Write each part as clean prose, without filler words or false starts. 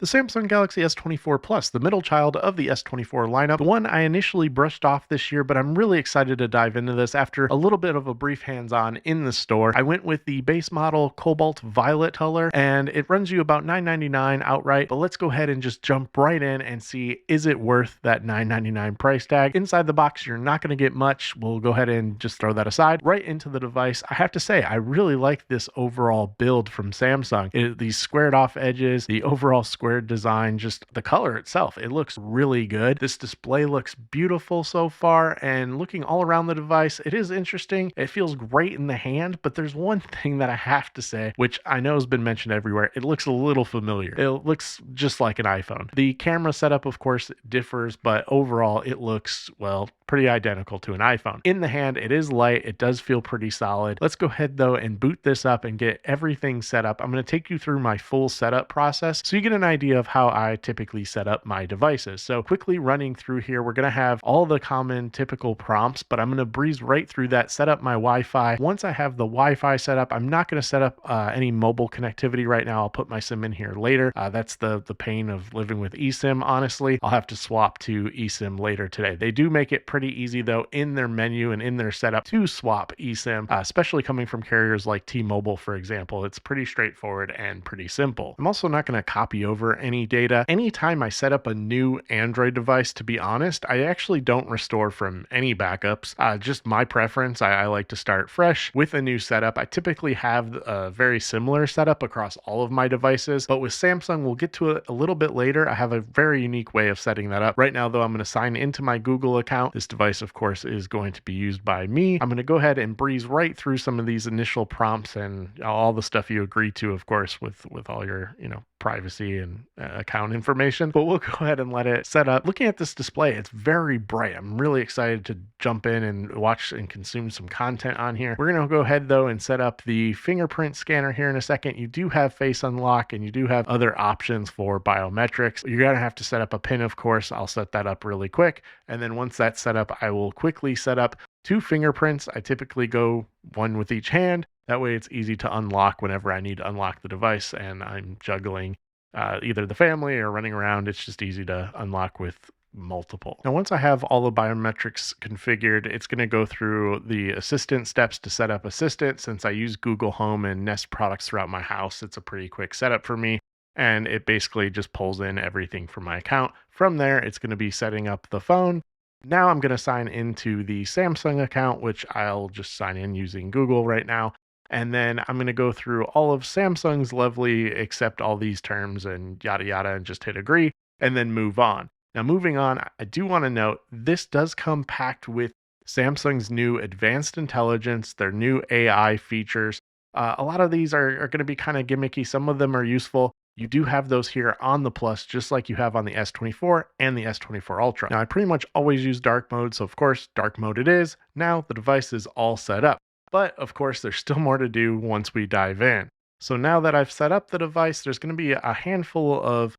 The Samsung Galaxy S24 Plus, the middle child of the S24 lineup, the one I initially brushed off this year, but I'm really excited to dive into this after a little bit of a brief hands-on in the store. I went with the base model Cobalt Violet color, and it runs you about $9.99 outright, but let's go ahead and just jump right in and see, is it worth that $9.99 price tag? Inside the box, you're not going to get much. We'll go ahead and just throw that aside. Right into the device, I have to say, I really like this overall build from Samsung. These squared off edges, the overall square design, just the color itself, it looks really good. This display looks beautiful so far, and looking all around the device, it is interesting. It feels great in the hand, but there's one thing that I have to say, which I know has been mentioned everywhere. It looks a little familiar. It looks just like an iPhone. The camera setup, of course, differs, but overall it looks, well, pretty identical to an iPhone. In the hand, it is light. It does feel pretty solid. Let's go ahead though and boot this up and get everything set up. I'm going to take you through my full setup process so you get an idea of how I typically set up my devices. So quickly running through here, we're going to have all the common typical prompts, but I'm going to breeze right through that, set up my Wi-Fi. Once I have the Wi-Fi set up, I'm not going to set up any mobile connectivity right now. I'll put my SIM in here later. That's the pain of living with eSIM, honestly. I'll have to swap to eSIM later today. They do make it pretty easy though in their menu and in their setup to swap eSIM, especially coming from carriers like T-Mobile, for example. It's pretty straightforward and pretty simple. I'm also not going to copy over any data. Anytime I set up a new Android device, to be honest, I actually don't restore from any backups. Just my preference. I like to start fresh with a new setup. I typically have a very similar setup across all of my devices, but with Samsung, we'll get to it a little bit later. I have a very unique way of setting that up. Right now, though, I'm going to sign into my Google account. This device, of course, is going to be used by me. I'm going to go ahead and breeze right through some of these initial prompts and all the stuff you agree to, of course, with all your, privacy and account information, but we'll go ahead and let it set up. Looking at this display, it's very bright. I'm really excited to jump in and watch and consume some content on here. We're going to go ahead though and set up the fingerprint scanner here in a second. You do have face unlock and you do have other options for biometrics. You're going to have to set up a pin, of course. I'll set that up really quick. And then once that's set up, I will quickly set up 2 fingerprints. I typically go one with each hand. That way it's easy to unlock whenever I need to unlock the device and I'm juggling either the family or running around. It's just easy to unlock with multiple. Now, once I have all the biometrics configured, it's going to go through the Assistant steps to set up Assistant. Since I use Google Home and Nest products throughout my house, it's a pretty quick setup for me. And it basically just pulls in everything from my account. From there, it's going to be setting up the phone. Now I'm going to sign into the Samsung account, which I'll just sign in using Google right now. And then I'm going to go through all of Samsung's lovely, accept all these terms and yada yada, and just hit agree and then move on. Now, moving on, I do want to note this does come packed with Samsung's new advanced intelligence, their new AI features. A lot of these are going to be kind of gimmicky. Some of them are useful. You do have those here on the Plus, just like you have on the S24 and the S24 Ultra. Now, I pretty much always use dark mode, so of course, dark mode it is. Now, the device is all set up. But of course, there's still more to do once we dive in. So now that I've set up the device, there's going to be a handful of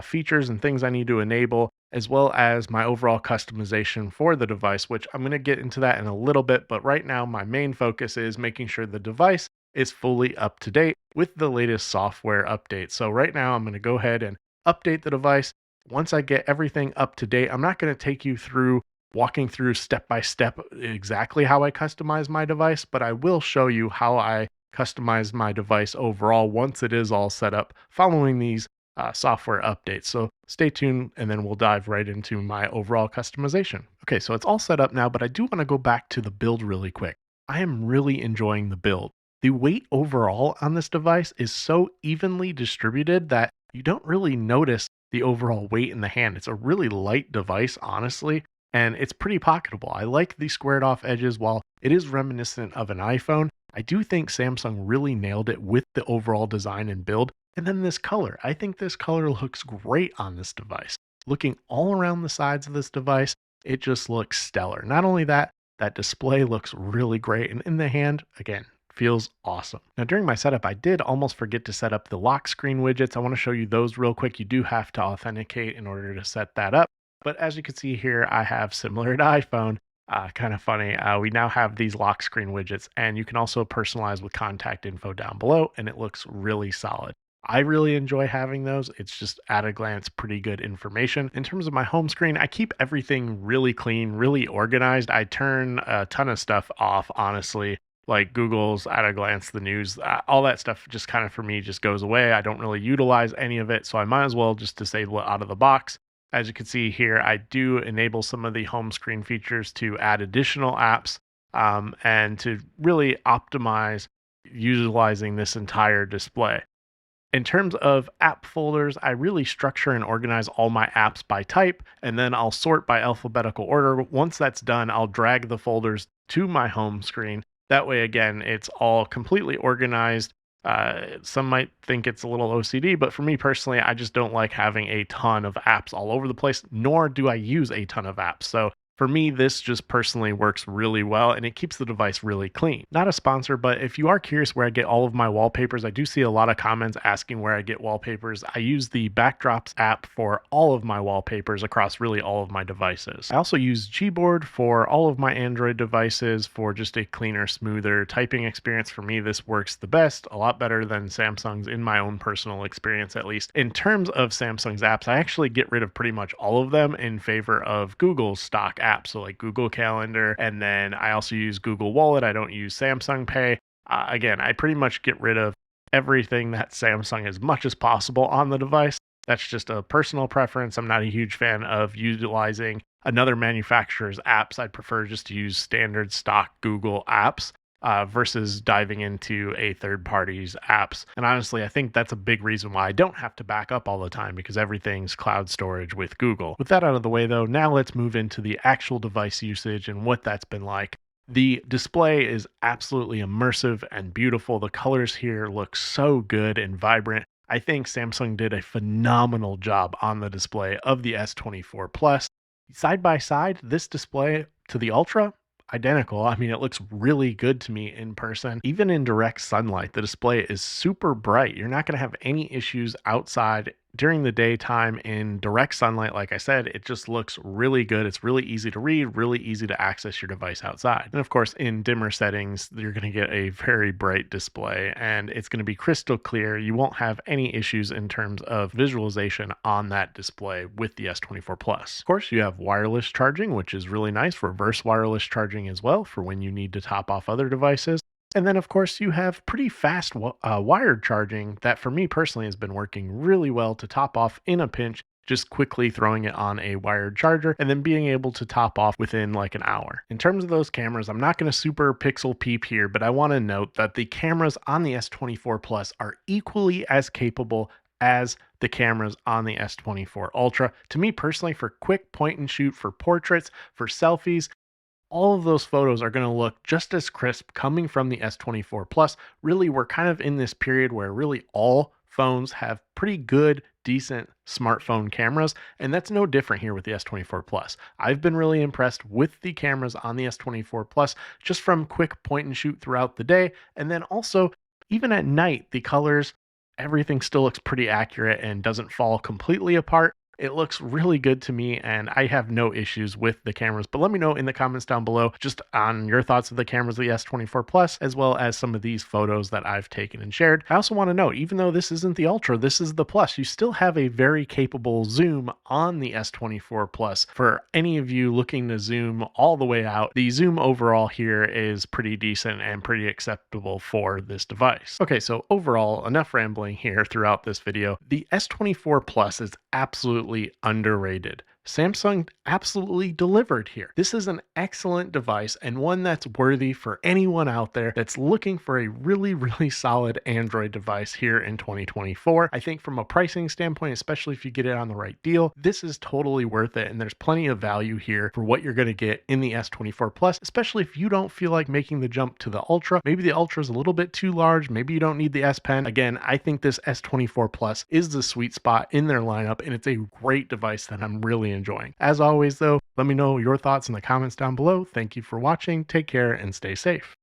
features and things I need to enable, as well as my overall customization for the device, which I'm going to get into that in a little bit. But right now, my main focus is making sure the device is fully up to date with the latest software updates. So right now, I'm going to go ahead and update the device. Once I get everything up to date, I'm not going to take you through walking through step by step exactly how I customize my device, but I will show you how I customize my device overall once it is all set up following these software updates. So stay tuned and then we'll dive right into my overall customization. Okay, so it's all set up now, but I do want to go back to the build really quick. I am really enjoying the build. The weight overall on this device is so evenly distributed that you don't really notice the overall weight in the hand. It's a really light device, honestly. And it's pretty pocketable. I like the squared off edges. While it is reminiscent of an iPhone, I do think Samsung really nailed it with the overall design and build. And then this color. I think this color looks great on this device. Looking all around the sides of this device, it just looks stellar. Not only that, that display looks really great. And in the hand, again, feels awesome. Now, during my setup, I did almost forget to set up the lock screen widgets. I want to show you those real quick. You do have to authenticate in order to set that up. But as you can see here, I have similar to iPhone, kind of funny. We now have these lock screen widgets, and you can also personalize with contact info down below, and it looks really solid. I really enjoy having those. It's just at a glance pretty good information. In terms of my home screen, I keep everything really clean, really organized. I turn a ton of stuff off, honestly, like Google's at a glance, the news, all that stuff just kind of for me just goes away. I don't really utilize any of it, so I might as well just disable it out of the box. As you can see here, I do enable some of the home screen features to add additional apps and to really optimize utilizing this entire display. In terms of app folders, I really structure and organize all my apps by type, and then I'll sort by alphabetical order. Once that's done, I'll drag the folders to my home screen. That way, again, it's all completely organized. Some might think it's a little OCD, but for me personally, I just don't like having a ton of apps all over the place, nor do I use a ton of apps. So for me, this just personally works really well and it keeps the device really clean. Not a sponsor, but if you are curious where I get all of my wallpapers, I do see a lot of comments asking where I get wallpapers. I use the Backdrops app for all of my wallpapers across really all of my devices. I also use Gboard for all of my Android devices for just a cleaner, smoother typing experience. For me, this works the best, a lot better than Samsung's in my own personal experience, at least. In terms of Samsung's apps, I actually get rid of pretty much all of them in favor of Google's stock apps. So like Google Calendar, and then I also use Google Wallet. I don't use Samsung Pay. Again, I pretty much get rid of everything that Samsung as much as possible on the device. That's just a personal preference. I'm not a huge fan of utilizing another manufacturer's apps. I'd prefer just to use standard stock Google apps. Versus diving into a third party's apps. And honestly, I think that's a big reason why I don't have to back up all the time because everything's cloud storage with Google. With that out of the way though, now let's move into the actual device usage and what that's been like. The display is absolutely immersive and beautiful. The colors here look so good and vibrant. I think Samsung did a phenomenal job on the display of the S24 Plus. Side by side, this display to the Ultra, identical. I mean, it looks really good to me in person. Even in direct sunlight, the display is super bright. You're not going to have any issues outside during the daytime in direct sunlight. Like I said, it just looks really good. It's really easy to read, really easy to access your device outside. And of course, in dimmer settings, you're going to get a very bright display and it's going to be crystal clear. You won't have any issues in terms of visualization on that display with the S24 Plus. Of course, you have wireless charging, which is really nice. Reverse wireless charging as well for when you need to top off other devices. And then, of course, you have pretty fast wired charging that for me personally has been working really well to top off in a pinch, just quickly throwing it on a wired charger and then being able to top off within like an hour. In terms of those cameras, I'm not going to super pixel peep here, but I want to note that the cameras on the S24 Plus are equally as capable as the cameras on the S24 Ultra. To me personally, for quick point and shoot, for portraits, for selfies, all of those photos are going to look just as crisp coming from the S24 Plus. Really, we're kind of in this period where really all phones have pretty good, decent smartphone cameras, and that's no different here with the S24 Plus. I've been really impressed with the cameras on the S24 Plus just from quick point and shoot throughout the day, and then also even at night, the colors, everything still looks pretty accurate and doesn't fall completely apart. It looks really good to me and I have no issues with the cameras, but let me know in the comments down below just on your thoughts of the cameras of the S24 Plus, as well as some of these photos that I've taken and shared. I also want to note, even though this isn't the Ultra, this is the Plus, you still have a very capable zoom on the S24 Plus. For any of you looking to zoom all the way out, the zoom overall here is pretty decent and pretty acceptable for this device. Okay, so overall, enough rambling here throughout this video. The S24 Plus is absolutely underrated. Samsung absolutely delivered here. This is an excellent device and one that's worthy for anyone out there that's looking for a really, really solid Android device here in 2024. I think from a pricing standpoint, especially if you get it on the right deal, this is totally worth it. And there's plenty of value here for what you're going to get in the S24 Plus, especially if you don't feel like making the jump to the Ultra. Maybe the Ultra is a little bit too large. Maybe you don't need the S Pen. Again, I think this S24 Plus is the sweet spot in their lineup, and it's a great device that I'm really enjoying. As always though, let me know your thoughts in the comments down below. Thank you for watching, take care, and stay safe.